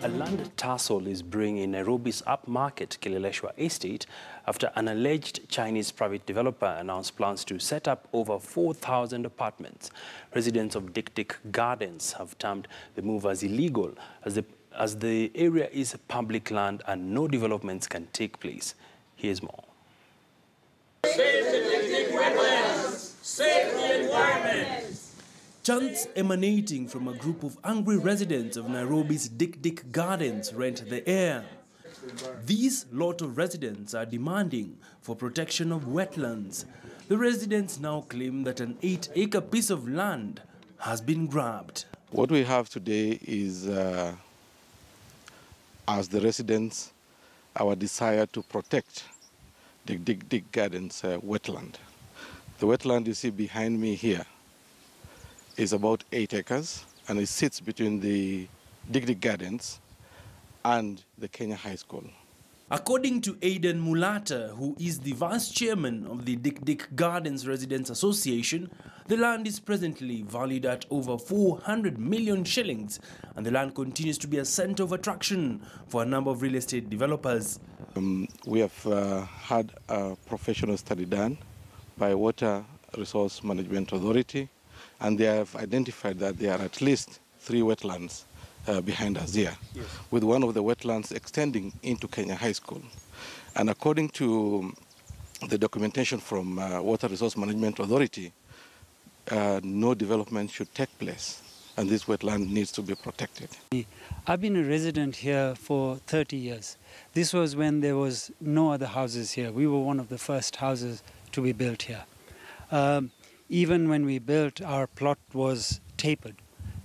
A land tussle is brewing in Nairobi's upmarket Kileleshwa estate after an alleged Chinese private developer announced plans to set up over 4,000 apartments. Residents of Dik Gardens have termed the move as illegal as the area is public land and no developments can take place. Here's more. Save the Dik wetlands! Save the environment! Chants emanating from a group of angry residents of Nairobi's Dik Gardens rent the air. These lot of residents are demanding for protection of wetlands. The residents now claim that an 8-acre piece of land has been grabbed. What we have today is, as the residents, our desire to protect the Dik Gardens wetland. The wetland you see behind me here is about 8 acres, and it sits between the Dik Gardens and the Kenya High School. According to Aidan Mulata, who is the vice chairman of the Dik Gardens Residents Association, the land is presently valued at over 400 million shillings, and the land continues to be a center of attraction for a number of real estate developers. We have had a professional study done by Water Resource Management Authority, and they have identified that there are at least 3 wetlands behind us here, yes, with one of the wetlands extending into Kenya High School. And according to the documentation from Water Resource Management Authority, no development should take place, and this wetland needs to be protected. I've been a resident here for 30 years. This was when there was no other houses here. We were one of the first houses to be built here. Even when we built, our plot was tapered.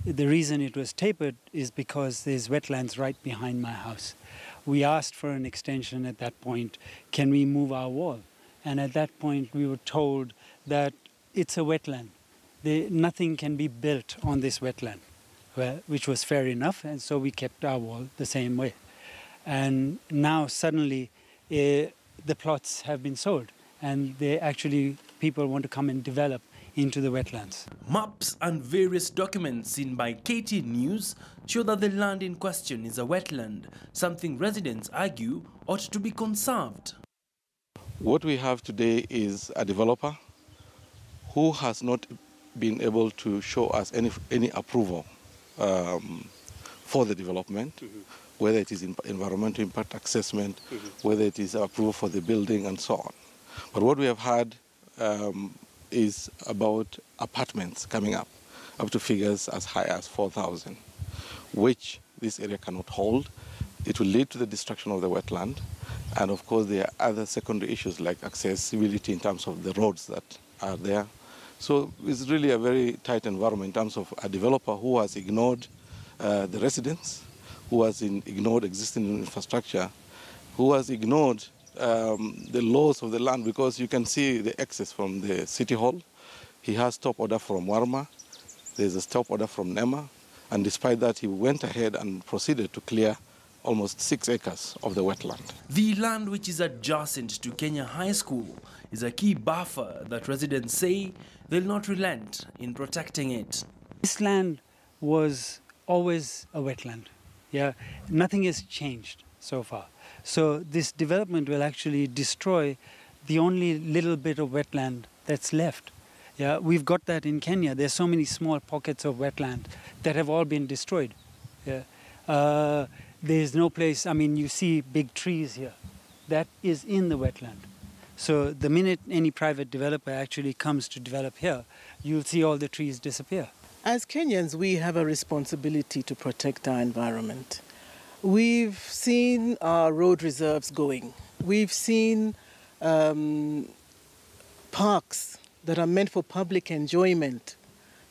The reason it was tapered is because there's wetlands right behind my house. We asked for an extension at that point. Can we move our wall? And at that point, we were told that it's a wetland. Nothing can be built on this wetland, which was fair enough, and so we kept our wall the same way. And now suddenly, the plots have been sold, and people want to come and develop into the wetlands. Maps and various documents seen by KT News show that the land in question is a wetland, something residents argue ought to be conserved. What we have today is a developer who has not been able to show us any approval for the development, whether it is environmental impact assessment, whether it is approval for the building and so on. But what we have had is about apartments coming up to figures as high as 4,000, which this area cannot hold. It will lead to the destruction of the wetland, and of course there are other secondary issues like accessibility in terms of the roads that are there. So it's really a very tight environment in terms of a developer who has ignored the residents, who has ignored existing infrastructure, who has ignored the laws of the land, because you can see the access from the city hall. He has stop order from Warma, there's a stop order from NEMA, and despite that he went ahead and proceeded to clear almost 6 acres of the wetland. The land, which is adjacent to Kenya High School, is a key buffer that residents say they'll not relent in protecting it. This land was always a wetland. Yeah, nothing has changed so far. So this development will actually destroy the only little bit of wetland that's left. Yeah, we've got that in Kenya. There's so many small pockets of wetland that have all been destroyed. Yeah. There's no place, I mean, you see big trees here. That is in the wetland. So the minute any private developer actually comes to develop here, you'll see all the trees disappear. As Kenyans, we have a responsibility to protect our environment. We've seen our road reserves going. We've seen parks that are meant for public enjoyment.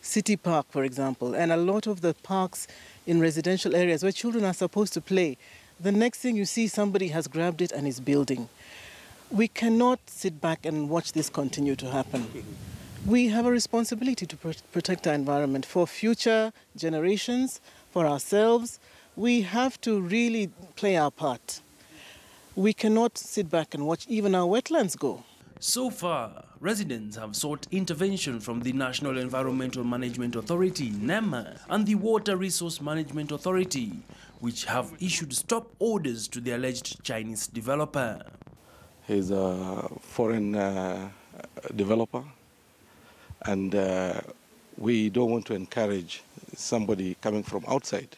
City Park, for example, and a lot of the parks in residential areas where children are supposed to play. The next thing you see, somebody has grabbed it and is building. We cannot sit back and watch this continue to happen. We have a responsibility to protect our environment for future generations, for ourselves. We have to really play our part. We cannot sit back and watch even our wetlands go. So far, residents have sought intervention from the National Environmental Management Authority, NEMA, and the Water Resource Management Authority, which have issued stop orders to the alleged Chinese developer. He's a foreign developer, and we don't want to encourage somebody coming from outside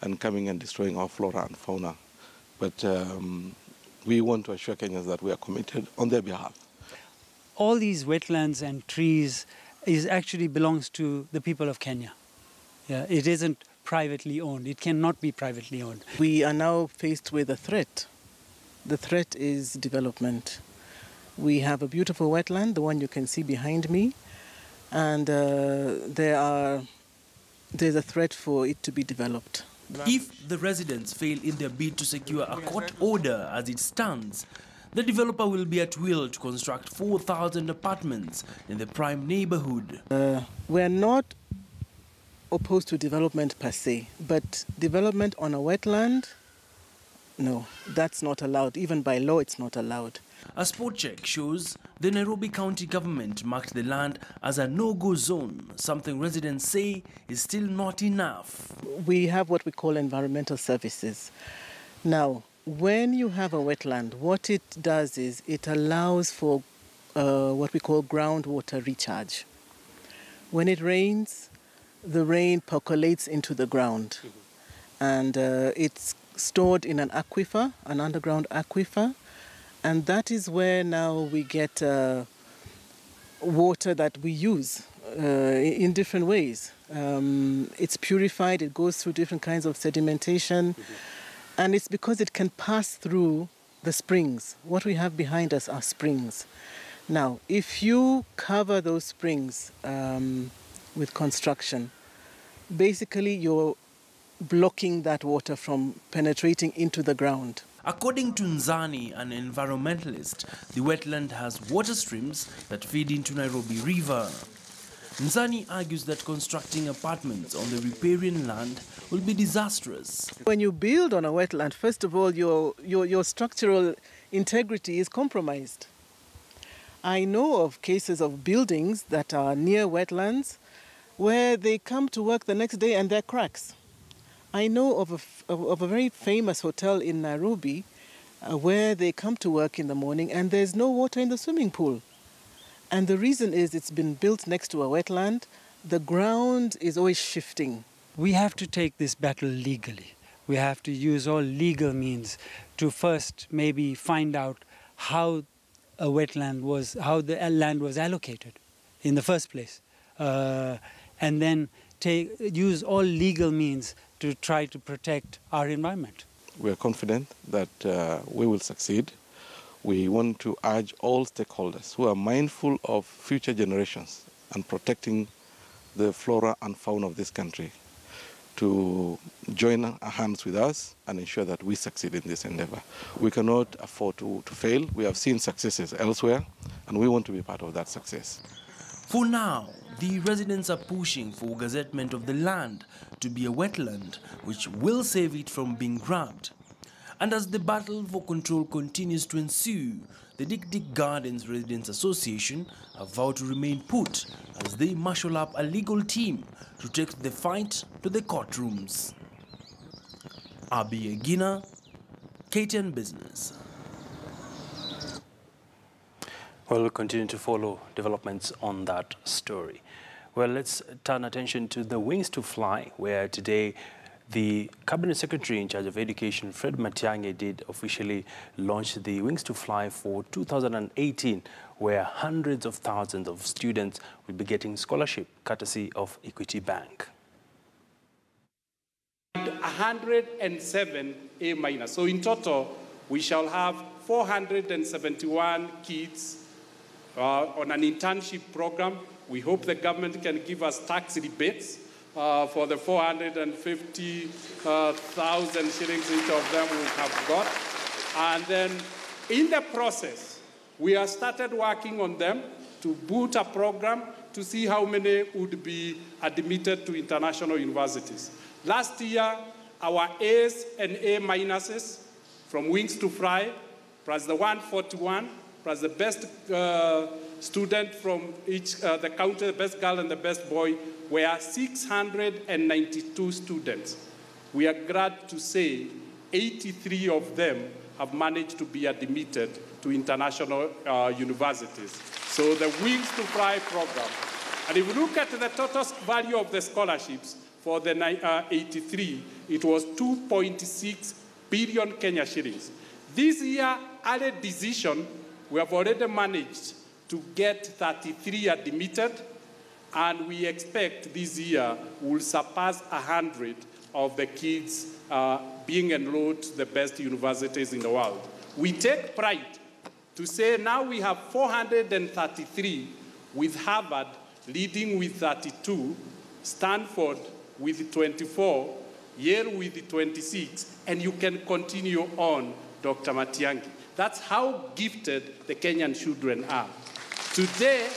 and coming and destroying our flora and fauna. But we want to assure Kenyans that we are committed on their behalf. All these wetlands and trees actually belongs to the people of Kenya. Yeah, it isn't privately owned. It cannot be privately owned. We are now faced with a threat. The threat is development. We have a beautiful wetland, the one you can see behind me, and there's a threat for it to be developed. If the residents fail in their bid to secure a court order as it stands, the developer will be at will to construct 4,000 apartments in the prime neighborhood. We're not opposed to development per se, but development on a wetland, no, that's not allowed. Even by law, it's not allowed. A spot check shows the Nairobi County government marked the land as a no-go zone, something residents say is still not enough. We have what we call environmental services. Now, when you have a wetland, what it does is it allows for what we call groundwater recharge. When it rains, the rain percolates into the ground, and it's stored in an aquifer, an underground aquifer, and that is where now we get water that we use in different ways. It's purified, it goes through different kinds of sedimentation, and it's because it can pass through the springs. What we have behind us are springs. Now, if you cover those springs with construction, basically you're blocking that water from penetrating into the ground. According to Nzani, an environmentalist, the wetland has water streams that feed into Nairobi River. Nzani argues that constructing apartments on the riparian land will be disastrous. When you build on a wetland, first of all, your structural integrity is compromised. I know of cases of buildings that are near wetlands where they come to work the next day and there are cracks. I know of a very famous hotel in Nairobi where they come to work in the morning and there's no water in the swimming pool. And the reason is it's been built next to a wetland. The ground is always shifting. We have to take this battle legally. We have to use all legal means to first maybe find out how a wetland was, how the land was allocated in the first place. And then use all legal means to try to protect our environment. We are confident that we will succeed. We want to urge all stakeholders who are mindful of future generations and protecting the flora and fauna of this country to join our hands with us and ensure that we succeed in this endeavor. We cannot afford to fail. We have seen successes elsewhere, and we want to be part of that success. For now, the residents are pushing for gazettement of the land to be a wetland, which will save it from being grabbed. And as the battle for control continues to ensue, the Dick Dick Gardens Residents Association have vowed to remain put as they marshal up a legal team to take the fight to the courtrooms. Abi Egina, KTN Business. Well, we'll continue to follow developments on that story. Well, let's turn attention to the Wings to Fly, where today the Cabinet Secretary in charge of Education, Fred Matiang'i, did officially launch the Wings to Fly for 2018, where hundreds of thousands of students will be getting scholarship courtesy of Equity Bank. 107 A-. So in total, we shall have 471 kids on an internship program. We hope the government can give us tax rebates for the 450,000 shillings each of them we have got. And then in the process, we have started working on them to boot a program to see how many would be admitted to international universities. Last year, our A's and A- from Wings to Fly, plus the 141, plus the best student from each, the county, the best girl and the best boy, were 692 students. we are glad to say 83 of them have managed to be admitted to international universities. So the Wings to Fly program. And if you look at the total value of the scholarships for the 83, it was 2.6 billion Kenya shillings. This year, early decision, we have already managed to get 33 admitted, and we expect this year will surpass 100 of the kids being enrolled to the best universities in the world. We take pride to say now we have 433, with Harvard leading with 32, Stanford with 24, Yale with 26, and you can continue on, Dr. Matiang'i. That's how gifted the Kenyan children are. Today,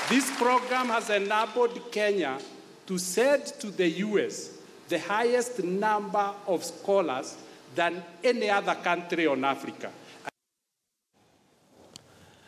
this program has enabled Kenya to send to the US the highest number of scholars than any other country on Africa.